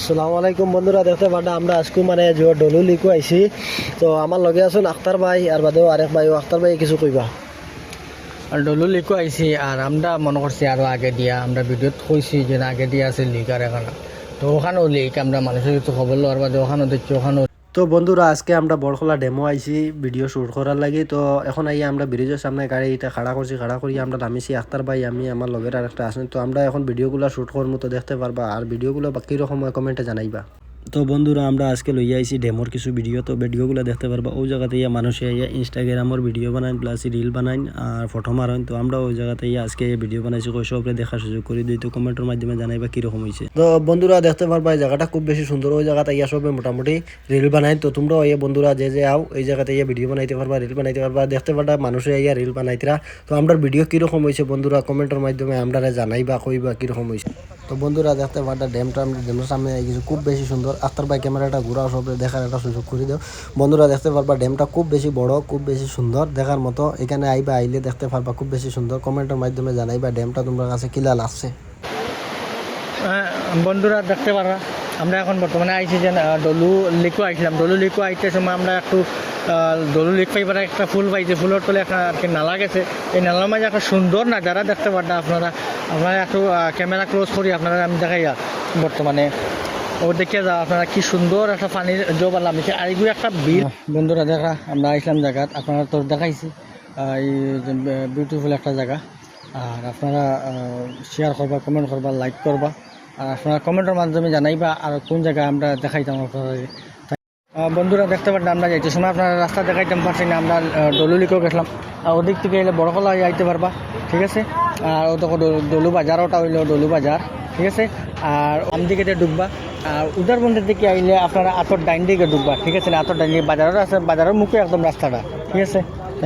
আসসালামু আলাইকুম বন্ধুরা, দেখতে পাটা আমরা আজকে মানে যে ডলু লিকু আইছি। তো আমার লগে আছেন আখতার ভাই আর বাদেও আরেক ভাই। আখতার ভাই কিছু কইবা? আর ডলু লিকও আইছি আর আমরা মনে করছি আরও আগে দিয়া আমরা ভিডিওত কইছি যে আগে দিয়া আছে লিক আর এখানে তো ওখানেও লিক আমরা মানুষের কিছু খবর লওয়ার বাদে ওখানেও দেখছি ওখানেও। তো বন্ধুরা আজকে আমরা বড়খোলা ডেমো আইছি ভিডিও শুট করার লাগি। তো এখন আইয়া আমরা ব্রিজের সামনে গাড়িটা খাড়া করছি, খাড়া করি আমরা নামিছি। আখতার ভাই আমি আমার লগের আর একটা আসেন। তো আমরা এখন ভিডিওগুলো শুট করবো, তো দেখতে পারবা। আর ভিডিওগুলো বাকি রকম কমেন্টে জানাইবা। তো বন্ধুরা আমরা আজকে লইয়া আইছি ডেমোর কিছু ভিডিও। তো ভিডিওগুলো দেখতে পারবা। ওই জায়গাতে ইয়া মানুষে ইয়া ইনস্টাগ্রামের ভিডিও বানাইন প্লাস রিল বানাইন আর ফটো মারেন। তো আমরা ওই জায়গাতে ইয়া আজকে ভিডিও বানাইছি, কই সবরে দেখার সুযোগ করে দিই। তো কমেন্টের মাধ্যমে জানাইবা কিরকম হয়েছে। তো বন্ধুরা দেখতে পারবা এই জায়গাটা খুব বেশি সুন্দর। ওই জায়গাতে ইয়া সবে মোটামুটি রিল বানাইন। তো তোমরা ইয়ে বন্ধুরা যে আও এই জায়গাতে ইয়া ভিডিও বানাইতে পারবা, রিল বানাইতে পারবা। দেখতে পারবা মানুষে ইয়া রিল বানাইতরা। তো আমরা ভিডিও কিরকম হয়েছে বন্ধুরা কমেন্টের মাধ্যমে আমরা জানাইবা, কইবা কিরকম হয়েছে। তো বন্ধুরা দেখতে পারবা ড্যামটা আমরা ড্যামের সামনে কিছু খুব বেশি সুন্দর। আখতার ভাই ক্যামেরাটা ঘুরাও, সব দেখার একটা সুযোগ করে দাও। বন্ধুরা দেখতে পারবা ড্যামটা খুব বেশি বড়, খুব বেশি সুন্দর দেখার মতো। এখানে আইবা, আইলে দেখতে পারবা খুব বেশি সুন্দর। কমেন্টের মাধ্যমে জানাইবা ড্যামটা তোমার কাছে কিলা লাগছে। বন্ধুরা দেখতে পারা আমরা এখন বর্তমানে আইছি যে ডলু লিকু আইছিলাম। ডলু লিকু আইতে সময় আমরা একটু ডলু লিক পাইবার একটা ফুল পাইছে, ফুলের তলে একটা আর কি নালা গেছে। এই নালার মাঝে একটা সুন্দর নাজারা দেখতে পারটা আপনারা একটু ক্যামেরা ক্লোজ করি আপনারা আমি দেখাইয়া বর্তমানে ও দেখে যা আপনারা কি সুন্দর একটা পানির জবালাম আর এইগুলো একটা বিল। বন্ধুরা দেখা আমরা আইসলাম জায়গাত আপনারা তো দেখাইছি এই বিউটিফুল একটা জায়গা। আর আপনারা শেয়ার করবা, কমেন্ট করবা, লাইক করবা আর আপনারা কমেন্টের মাধ্যমে জানাইবা আর কোন জায়গায় আমরা দেখাইতাম আপনারা। বন্ধুরা দেখতে পারেন আমরা যাইতে সময় আপনারা রাস্তা দেখাইতাম পারছি না, আমরা ডলু লিকেও গেছিলাম। আর ওদিক থেকে এলে বড়খোলা আইতে পারবা, ঠিক আছে। আর ও তখন ডলু বাজার, ওটা হইলো ডলু বাজার, ঠিক আছে। আর আমদিকে ঢুকবা আর উদারবন্দের দিকে আইলে আপনারা আতর ডাইন দিকে ঢুকবা, ঠিক আছে না। আতর ডাইন দিকে বাজারও আছে, বাজারের মুখে একদম রাস্তাটা, ঠিক আছে।